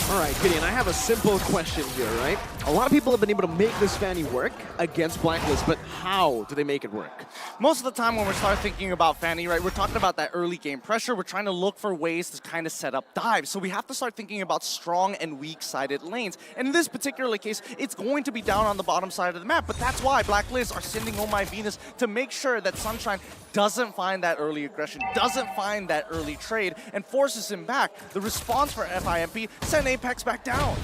All right, Gideon, I have a simple question here, right? A lot of people have been able to make this Fanny work against Blacklist, but how do they make it work? Most of the time when we start thinking about Fanny, right, we're talking about that early game pressure. We're trying to look for ways to kind of set up dives. So we have to start thinking about strong and weak-sided lanes. And in this particular case, it's going to be down on the bottom side of the map. But that's why Blacklist are sending Oh My Venus to make sure that Sunshine doesn't find that early aggression, doesn't find that early trade, and forces him back. The response for FIMP, send Apex back down.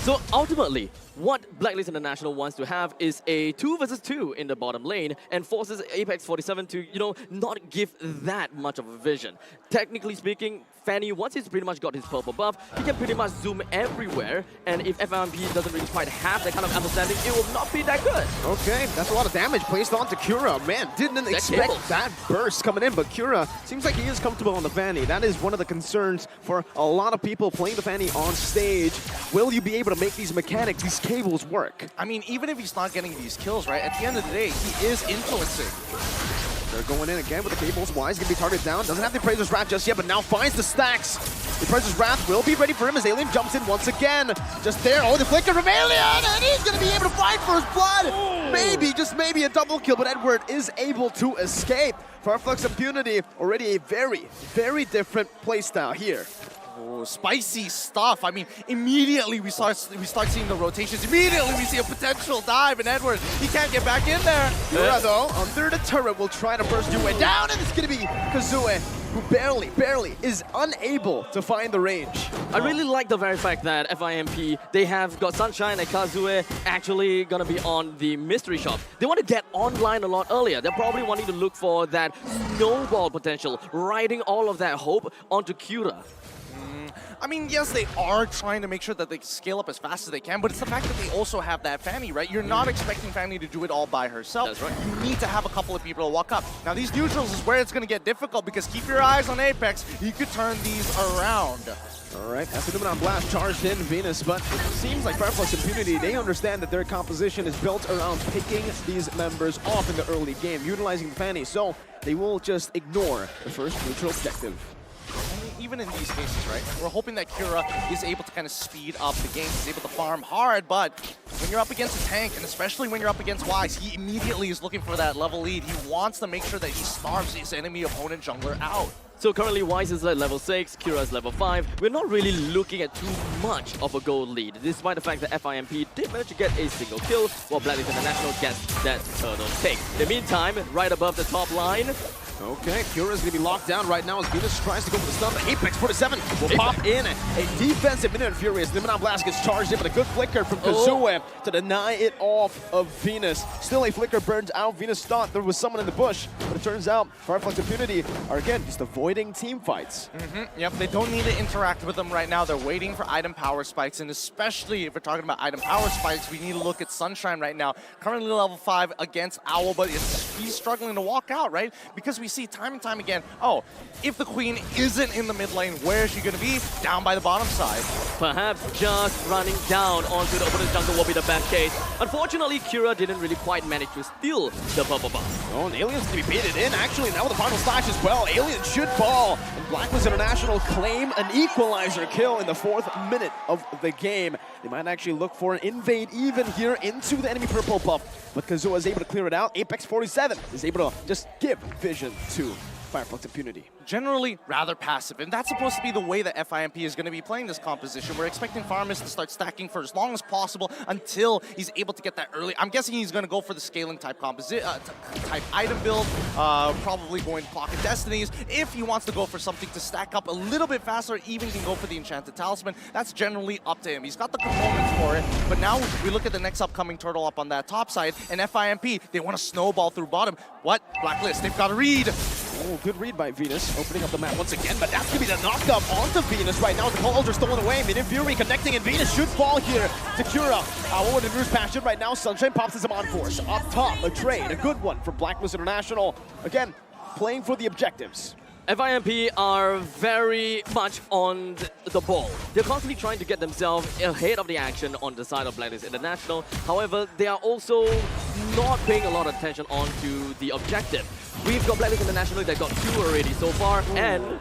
So ultimately, what Blacklist International wants to have is a 2 versus 2 in the bottom lane and forces Apex 47 to, not give that much of a vision. Technically speaking, Fanny, once he's pretty much got his purple buff, he can pretty much zoom everywhere, and if FIMP doesn't really quite have that kind of understanding, it will not be that good. Okay, that's a lot of damage placed onto Cura. Man, didn't expect that burst coming in, but Cura seems like he is comfortable on the Fanny. That is one of the concerns for a lot of people playing the Fanny on stage. Will you be able to make these mechanics, these cables work? I mean, even if he's not getting these kills, right, at the end of the day, he is influencing. They're going in again with the cables. Wise gonna be targeted down. Doesn't have the Appraiser's Wrath just yet, but now finds the stacks. The Appraiser's Wrath will be ready for him as Alien jumps in once again. Just there. Oh, the flicker from Alien, and he's gonna be able to fight for his blood. Ooh. Maybe, just maybe a double kill, but Edward is able to escape. For Flux Impunity, already a very, very different playstyle here. Oh, spicy stuff. I mean, immediately we start seeing the rotations. Immediately we see a potential dive, and Edward, he can't get back in there. Yura, though, under the turret, will try to burst your way down, and it's going to be Kazue, who barely is unable to find the range. I really like the very fact that FIMP, they have got Sunshine and Kazue actually going to be on the mystery shop. They want to get online a lot earlier. They're probably wanting to look for that snowball potential, riding all of that hope onto Cura. I mean, yes, they are trying to make sure that they scale up as fast as they can, but it's the fact that they also have that Fanny, right? You're not expecting Fanny to do it all by herself. That's right. You need to have a couple of people to walk up. Now, these neutrals is where it's going to get difficult, because keep your eyes on Apex. You could turn these around. All right, that's the Numenon Blast charged in Venus, but it seems like Flux Impunity, they understand that their composition is built around picking these members off in the early game, utilizing the Fanny, so they will just ignore the first neutral objective. Even in these cases, right, we're hoping that Cura is able to kind of speed up the game. He's able to farm hard, but when you're up against a tank, and especially when you're up against Wise, he immediately is looking for that level lead. He wants to make sure that he starves his enemy opponent jungler out. So currently Wise is at level 6, Cura is level 5. We're not really looking at too much of a gold lead, despite the fact that FIMP did manage to get a single kill, while Blacklist International gets that turtle take. In the meantime, right above the top line, okay, Cura's gonna be locked down right now as Venus tries to go for the stun. Apex 47 will pop in a defensive Minute Furious. Numenon Blast gets charged in, but a good flicker from Kazue to deny it off of Venus. Still a flicker burns out. Venus thought there was someone in the bush, but it turns out Flux Impunity are again just avoiding team fights. Yep, they don't need to interact with them right now. They're waiting for item power spikes, and especially if we're talking about item power spikes, we need to look at Sunshine right now. Currently level 5 against Owl, but he's struggling to walk out, right? Because we see time and time again, oh, if the Queen isn't in the mid lane, where is she going to be? Down by the bottom side. Perhaps just running down onto the opponent's jungle will be the best case. Unfortunately, Cura didn't really quite manage to steal the purple buff. Oh, and Alien's going to be baited in, actually, now with the final slash as well. Alien should fall, and Blacklist International claim an equalizer kill in the 4th minute of the game. They might actually look for an invade even here into the enemy purple buff, but Kazua is able to clear it out. Apex 47 is able to just give vision to Flux Impunity. Generally rather passive, and that's supposed to be the way that FIMP is going to be playing this composition. We're expecting Farmus to start stacking for as long as possible until he's able to get that early. I'm guessing he's going to go for the scaling type type item build, probably going to Pocket Destinies. If he wants to go for something to stack up a little bit faster, even can go for the Enchanted Talisman. That's generally up to him. He's got the components for it, but now we look at the next upcoming turtle up on that top side, and FIMP, they want to snowball through bottom. What? Blacklist, they've got a read. Oh, good read by Venus, opening up the map once again, but that's going to be the knockdown onto Venus right now. The calls are stolen away. Minute Fury connecting, and Venus should fall here to Cura. Owl in Rouge Passion right now. Sunshine pops his on force. Up top, a trade, a good one from Blacklist International. Again, playing for the objectives. FIMP are very much on the ball. They're constantly trying to get themselves ahead of the action on the side of Blacklist International. However, they are also not paying a lot of attention onto the objective. We've got Blacklist International that got 2 already so far, and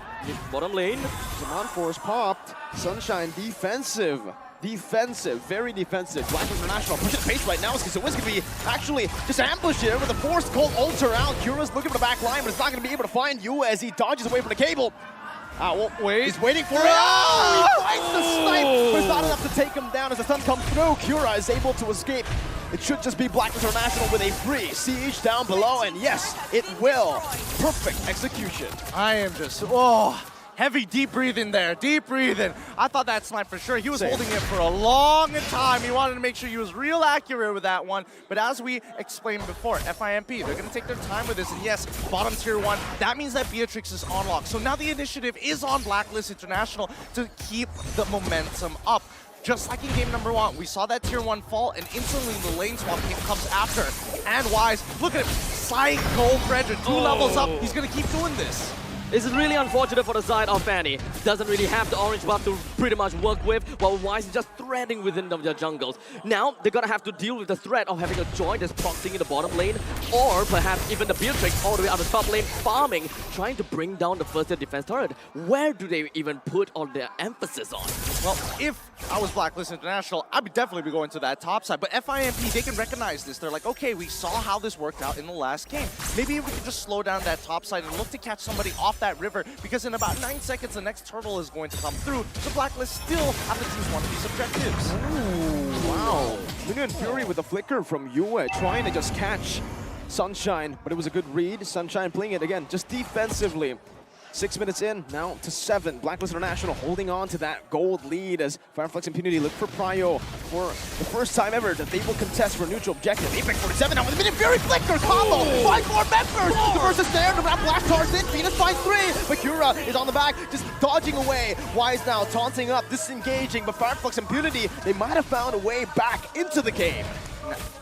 bottom lane, Command Force popped. Sunshine defensive. Defensive, very defensive. Blacklist International pushing the pace right now. So it's going to be actually just ambushed here with a forced cold alter out. Kura's looking for the back line, but it's not going to be able to find you as he dodges away from the cable. Well, wait. He's waiting for it. Oh, he finds the snipe, but it's not enough to take him down as the stun comes through. Kura is able to escape. It should just be Blacklist International with a free siege down below, and yes, it will. Perfect execution. I am just, heavy deep breathing there, deep breathing. I thought that snipe for sure. He was holding it for a long time. He wanted to make sure he was real accurate with that one. But as we explained before, FIMP, they're going to take their time with this. And yes, bottom tier 1, that means that Beatrix is on lock. So now the initiative is on Blacklist International to keep the momentum up. Just like in game number 1, we saw that tier 1 fall, and instantly the lane swap comes after. And Wise, look at him, Psycho Frederick, 2 levels up. He's going to keep doing this. This is really unfortunate for the side of Fanny. Doesn't really have the orange buff to pretty much work with, while Wise is just threading within their jungles. Now, they're gonna have to deal with the threat of having a Joy that's proxying in the bottom lane, or perhaps even the Beatrix all the way out the top lane, farming, trying to bring down the first tier defense turret. Where do they even put all their emphasis on? Well, if I was Blacklist International, I would definitely be going to that top side. But FIMP, they can recognize this. They're like, okay, we saw how this worked out in the last game. Maybe we can just slow down that top side and look to catch somebody off that river, because in about 9 seconds, the next turtle is going to come through. So Blacklist still have to choose one of these objectives. Ooh, wow. Minion Fury with a flicker from Yue, trying to just catch Sunshine, but it was a good read. Sunshine playing it again, just defensively. 6 minutes in, now to 7. Blacklist International holding on to that gold lead as Flux Impunity look for Prio for the first time ever that they will contest for a neutral objective. Apex 47 now with a Minion Fury flicker combo. 5 more members. The versus there. The rap blast charge in. Venus finds 3. But Kura is on the back, just dodging away. Wise now taunting up, disengaging. But Flux Impunity, they might have found a way back into the game.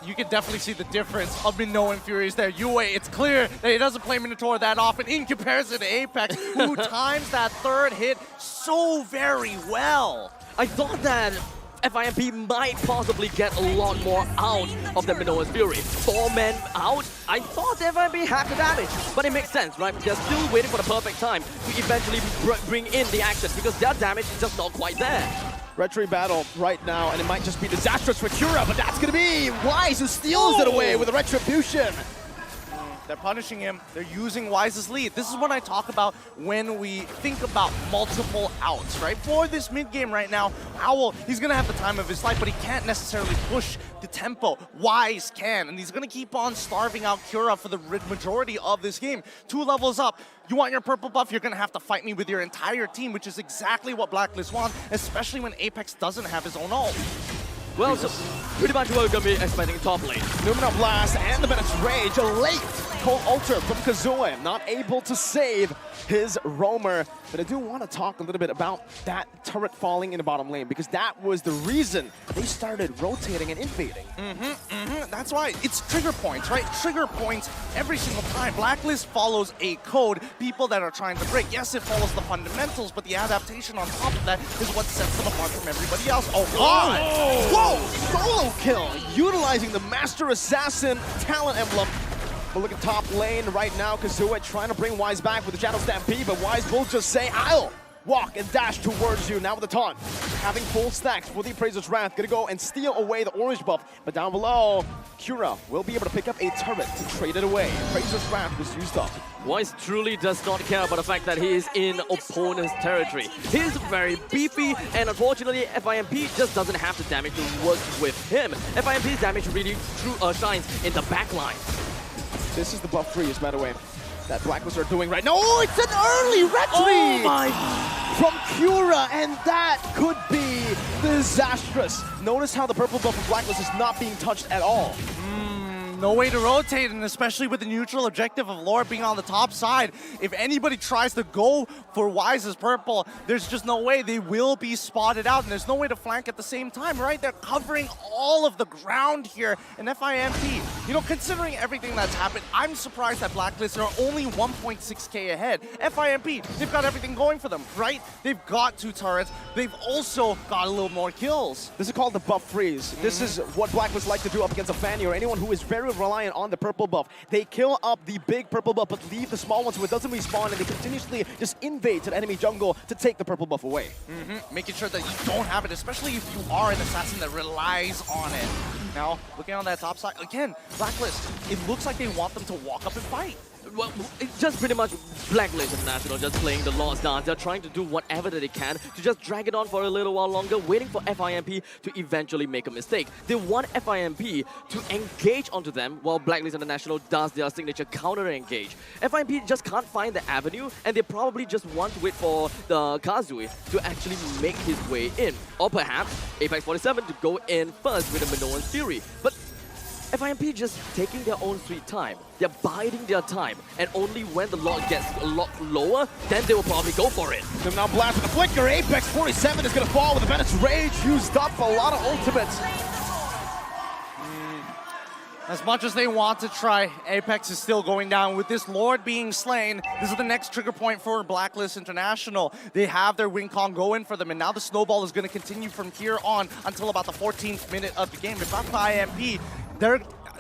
You can definitely see the difference of Minnow and Furies there. Yue, it's clear that he doesn't play Minotaur that often in comparison to Apex, who times that third hit so very well. I thought that FIMP might possibly get a lot more out of the Minotaur's Fury. 4 men out, I thought FIMP had the damage, but it makes sense, right? They're still waiting for the perfect time to eventually bring in the action, because their damage is just not quite there. Retry battle right now, and it might just be disastrous for Kura, but that's going to be Wise who steals it away with a Retribution. They're punishing him. They're using Wise's lead. This is what I talk about when we think about multiple outs, right? For this mid-game right now, Owl, he's going to have the time of his life, but he can't necessarily push the tempo. Wise can, and he's going to keep on starving out Kura for the majority of this game. 2 levels up. You want your purple buff, you're going to have to fight me with your entire team, which is exactly what Blacklist wants, especially when Apex doesn't have his own ult. Well, so pretty much what we're going to be expecting top lane. Numina Blast and the Bennett's Rage, a late Cold Alter from Kazooie, not able to save his roamer. But I do want to talk a little bit about that turret falling in the bottom lane, because that was the reason they started rotating and invading. That's right. It's trigger points, right? Trigger points every single time. Blacklist follows a code, people that are trying to break. Yes, it follows the fundamentals, but the adaptation on top of that is what sets them apart from everybody else. Oh, God! Whoa! Solo kill, utilizing the Master Assassin talent emblem. But look at top lane right now. Kazooie trying to bring Wise back with the Shadow Stampede, but Wise will just say, I'll walk and dash towards you. Now with the taunt, having full stacks for the Appraiser's Wrath, gonna go and steal away the orange buff. But down below, Kura will be able to pick up a turret to trade it away. Appraiser's Wrath was used up. Wise truly does not care about the fact that he is in opponent's territory. He's very beefy, and unfortunately, FIMP just doesn't have the damage to work with him. FIMP's damage really shines in the backline. This is the buff freeze, by the way, that Blacklist are doing right now. Oh, it's an early retry! Oh my! From Kura, and that could be disastrous. Notice how the purple buff of Blacklist is not being touched at all. No way to rotate, and especially with the neutral objective of Lore being on the top side. If anybody tries to go for Wise's purple, there's just no way. They will be spotted out, and there's no way to flank at the same time, right? They're covering all of the ground here, and FIMP You know, considering everything that's happened, I'm surprised that Blacklist are only 1.6k ahead. FIMP, they've got everything going for them, right? They've got 2 turrets. They've also got a little more kills. This is called the buff freeze. This is what Blacklist like to do up against a Fanny or anyone who is very reliant on the purple buff. They kill up the big purple buff, but leave the small ones so it doesn't respawn, and they continuously just invade to the enemy jungle to take the purple buff away. Making sure that you don't have it, especially if you are an assassin that relies on it. Now, looking on that top side, again, Blacklist, it looks like they want them to walk up and fight. Well, it's just pretty much Blacklist International just playing the Lost Dance. They're trying to do whatever that they can to just drag it on for a little while longer, waiting for FIMP to eventually make a mistake. They want FIMP to engage onto them while Blacklist International does their signature counter-engage. FIMP just can't find the avenue, and they probably just want to wait for the Kazui to actually make his way in. Or perhaps Apex 47 to go in first with the Minoan Fury. But FIMP just taking their own sweet time. They're biding their time, and only when the lot gets a lot lower, then they will probably go for it. Them now blast with the flicker. Apex 47 is going to fall with the Venice Rage. Used up a lot of ultimates. As much as they want to try, Apex is still going down. With this Lord being slain, this is the next trigger point for Blacklist International. They have their win con going for them, and now the snowball is going to continue from here on until about the 14th minute of the game. If not by IMP,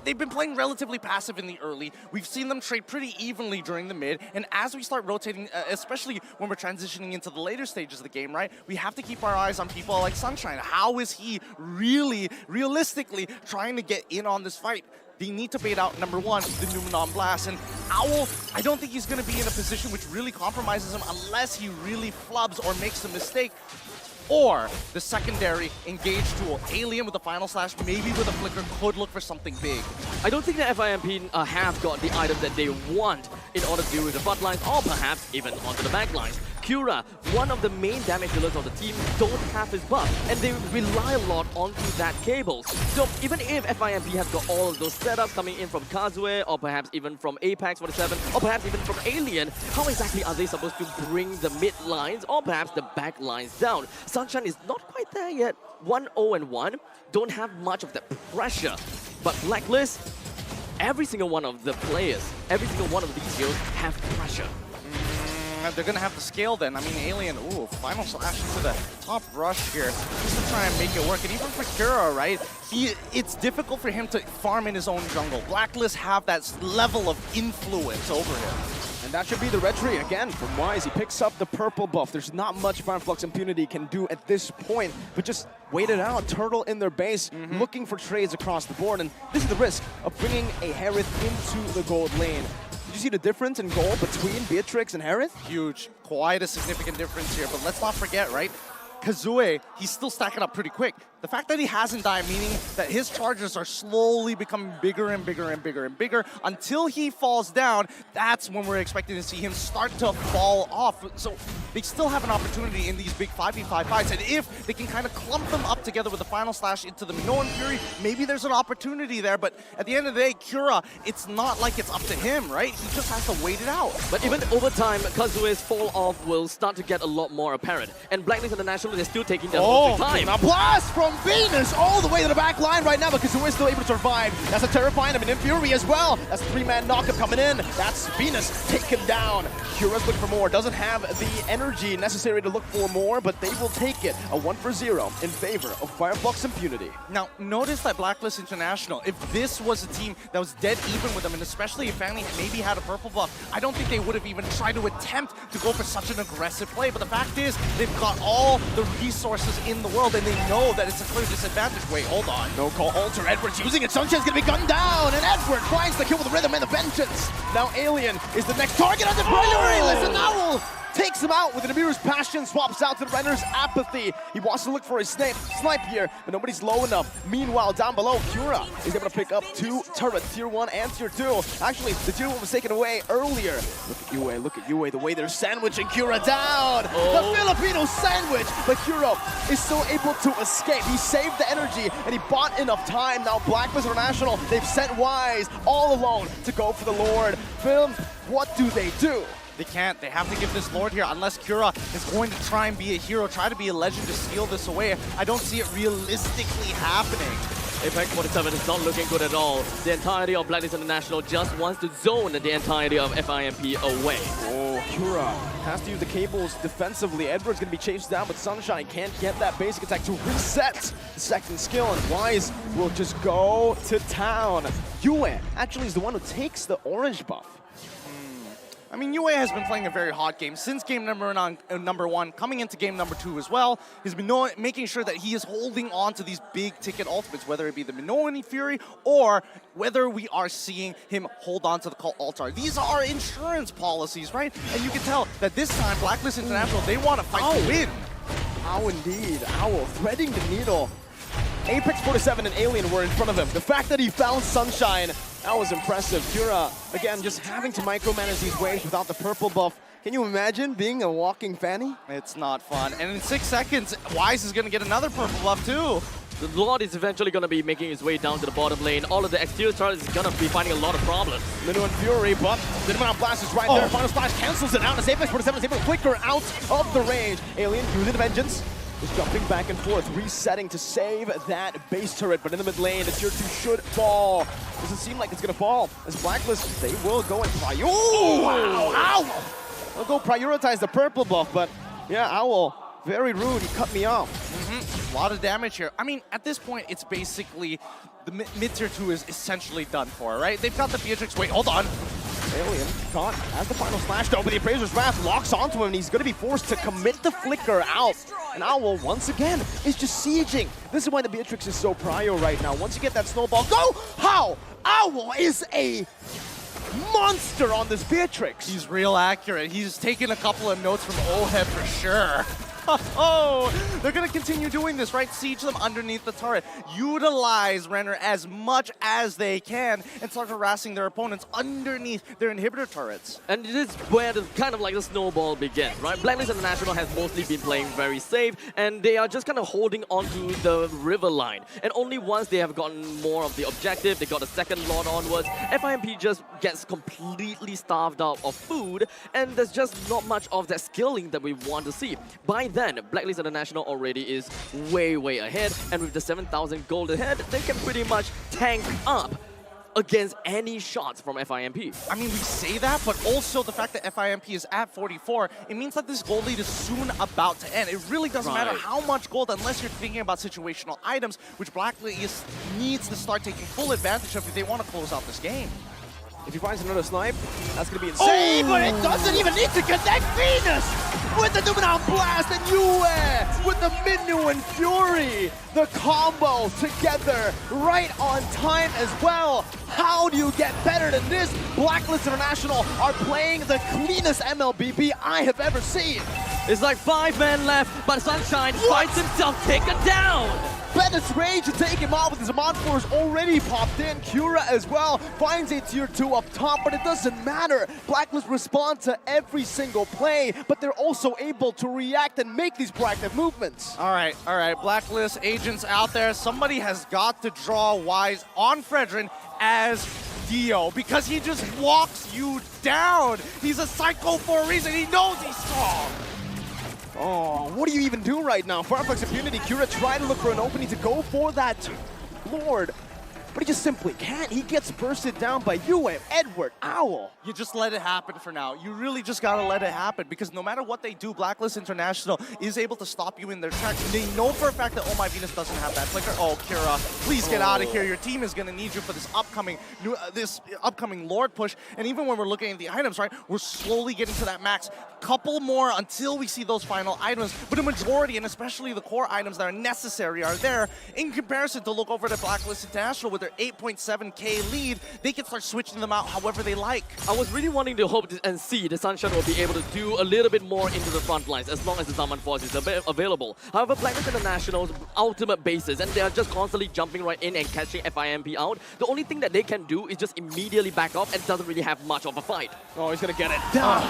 they've been playing relatively passive in the early. We've seen them trade pretty evenly during the mid, and as we start rotating, especially when we're transitioning into the later stages of the game, right, we have to keep our eyes on people like Sunshine. How is he really, realistically trying to get in on this fight? They need to bait out, number one, the Numenon Blast. And Owl, I don't think he's going to be in a position which really compromises him unless he really flubs or makes a mistake. Or the secondary engage tool. Alien with the final slash, maybe with a flicker, could look for something big. I don't think that FIMP have got the item that they want in order to deal with the front lines, or perhaps even onto the back lines. Cura, one of the main damage dealers of the team, don't have his buff, and they rely a lot onto that cables. So even if FIMP has got all of those setups coming in from Kazue, or perhaps even from Apex 47, or perhaps even from Alien, how exactly are they supposed to bring the mid lines, or perhaps the back lines down? Sunshine is not quite there yet. 1-0-1, don't have much of that pressure. But Blacklist, every single one of the players, every single one of these heroes have pressure. They're going to have to scale then. I mean, Alien, ooh, final slash into the top rush here just to try and make it work. And even for Kura, right, it's difficult for him to farm in his own jungle. Blacklist have that level of influence over him. And that should be the red tree again from Wise. He picks up the purple buff. There's not much Flux Impunity can do at this point, but just wait it out. Turtle in their base, looking for trades across the board. And this is the risk of bringing a Harith into the gold lane. Did you see the difference in gold between Beatrix and Harith? Huge. Quite a significant difference here. But let's not forget, right? Kazue, he's still stacking up pretty quick. The fact that he hasn't died, meaning that his charges are slowly becoming bigger and bigger and bigger and bigger until he falls down. That's when we're expecting to see him start to fall off. So they still have an opportunity in these big 5v5 fights. And if they can kind of clump them up together with the final slash into the Minoan Fury, maybe there's an opportunity there. But at the end of the day, Kura, it's not like it's up to him, right? He just has to wait it out. But even over time, Kazue's fall off will start to get a lot more apparent. And Blacklist International, they're still taking their own time. A blast from Venus all the way to the back line right now, but Kazue is still able to survive. That's a terrifying, I mean, in Fury as well. That's a 3-man knockup coming in. That's Venus taken down. Kura's looking for more. Doesn't have the energy necessary to look for more, but they will take it. A 1-for-0 in favor of Flux Impunity. Now, notice that Blacklist International, if this was a team that was dead even with them, and especially if Fanny maybe had a purple buff, I don't think they would have even tried to attempt to go for such an aggressive play. But the fact is, they've got all the resources in the world, and they know that it's a clear disadvantage. Wait, hold on. No call alter. Edward's using it. Sunshine's gonna be gunned down, and Edward finds the kill with the rhythm and the vengeance. Now Alien is the next target on the primary. Listen, Owl takes him out with an Amir's passion, swaps out to the Renner's apathy. He wants to look for his snipe here, but nobody's low enough. Meanwhile, down below, Kura is able to pick up 2 turrets, tier 1 and tier 2. Actually, the tier 1 was taken away earlier. Look at Yue, the way they're sandwiching Kura down. The Filipino sandwich, but Kura is still able to escape. He saved the energy, and he bought enough time. Now Blacklist International, they've sent Wise all alone to go for the Lord. Film, what do they do? They can't. They have to give this Lord here unless Kura is going to try and be a hero, try to be a legend to steal this away. I don't see it realistically happening. Apex 47 is not looking good at all. The entirety of Blacklist International just wants to zone the entirety of FIMP away. Oh, Kura has to use the cables defensively. Edward's going to be chased down, but Sunshine can't get that basic attack to reset the second skill, and Wise will just go to town. Yue actually is the one who takes the orange buff. I mean, Yue has been playing a very hot game since game number one, coming into game number 2 as well. He's been making sure that he is holding on to these big ticket ultimates, whether it be the Minoan Fury or whether we are seeing him hold on to the Cult Altar. These are insurance policies, right? And you can tell that this time, Blacklist International, they want to fight to win. Ow, indeed. Owl threading the needle. Apex 47 and Alien were in front of him. The fact that he found Sunshine, that was impressive. Kura, again, just having to micromanage these waves without the purple buff. Can you imagine being a walking fanny? It's not fun. And in 6 seconds, Wise is going to get another purple buff too. The Lord is eventually going to be making his way down to the bottom lane. All of the exterior turrets is going to be finding a lot of problems. Minoan Fury, but the amount of blast is right there. Final Splash cancels it out as Apex 47 is able to flicker out of the range. Alien using the Vengeance. Is jumping back and forth, resetting to save that base turret, but in the mid lane, the tier 2 should fall. Doesn't seem like it's gonna fall. As Blacklist, they will go and prioritize. Oh, wow, Owl! They'll go prioritize the purple buff, but yeah, Owl, very rude, he cut me off. A lot of damage here. I mean, at this point, it's basically, the mid-tier 2 is essentially done for, right? They've got the Beatrix, wait, hold on. Alien caught as the final slash though, but the Appraiser's Wrath locks onto him and he's going to be forced to commit the flicker out. And Owl, once again, is just sieging. This is why the Beatrix is so prio right now. Once you get that snowball, go! How? Owl is a monster on this Beatrix. He's real accurate. He's taken a couple of notes from Ohead for sure. Oh, they're going to continue doing this, right? Siege them underneath the turret. Utilize Renner as much as they can and start harassing their opponents underneath their inhibitor turrets. And this is where the kind of like the snowball begins, right? Blacklist International has mostly been playing very safe, and they are just kind of holding onto the river line. And only once they have gotten more of the objective, they got a second Lord onwards, FIMP just gets completely starved out of food, and there's just not much of that skilling that we want to see. By then, Blacklist International already is way, way ahead, and with the 7,000 gold ahead, they can pretty much tank up against any shots from FIMP. I mean, we say that, but also the fact that FIMP is at 44, it means that this gold lead is soon about to end. It really doesn't matter how much gold, unless you're thinking about situational items, which Blacklist needs to start taking full advantage of if they want to close out this game. If he finds another snipe, that's going to be insane, but it doesn't even need to connect. Venus with the Numenal Blast and Yue with the Minoan Fury. The combo together right on time as well. How do you get better than this? Blacklist International are playing the cleanest MLBB I have ever seen. It's like 5 men left, but Sunshine fights himself taken down. Bennett's rage to take him out with his Amon Force already popped in. Kura as well finds a tier 2 up top, but it doesn't matter. Blacklist respond to every single play, but they're also able to react and make these proactive movements. All right, Blacklist agents out there. Somebody has got to draw Wise on Fredrin as Dio, because he just walks you down. He's a psycho for a reason. He knows he's strong. Oh, what do you even do right now? Flux Impunity, Kura tried to look for an opening to go for that Lord, but he just simply can't. He gets bursted down by Yue, Edward, Owl. You just let it happen for now. You really just gotta let it happen, because no matter what they do, Blacklist International is able to stop you in their tracks. They know for a fact that Oh My Venus doesn't have that flicker. Oh, Kira, please get out of here. Your team is gonna need you for this upcoming Lord push. And even when we're looking at the items, right, we're slowly getting to that max. Couple more until we see those final items, but a majority, and especially the core items that are necessary, are there. In comparison to look over to Blacklist International with their 8.7k lead, they can start switching them out however they like. I was really wanting to hope and see the Sunshine will be able to do a little bit more into the front lines as long as the Summon Force is available. However, Blacklist International's ultimate bases, and they are just constantly jumping right in and catching FIMP out. The only thing that they can do is just immediately back off, and doesn't really have much of a fight. Oh, he's gonna get it down.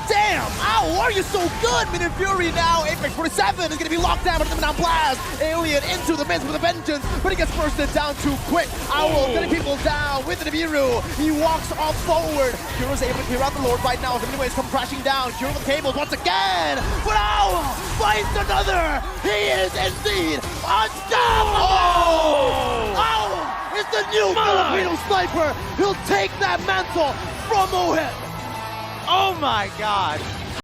Damn! Ow, are you so good? Minoan Fury now. Apex 47 is going to be locked down with the Numenal Blast. Alien into the midst with a vengeance, but he gets bursted down too quick. Owl getting people down with the Nibiru. He walks off forward. Kira's able to clear out the Lord right now. The Miniways come crashing down. Kira with the cables once again. But Owl finds another. He is indeed unstoppable! is the new Filipino sniper. He'll take that mantle from Mohit. Oh my god.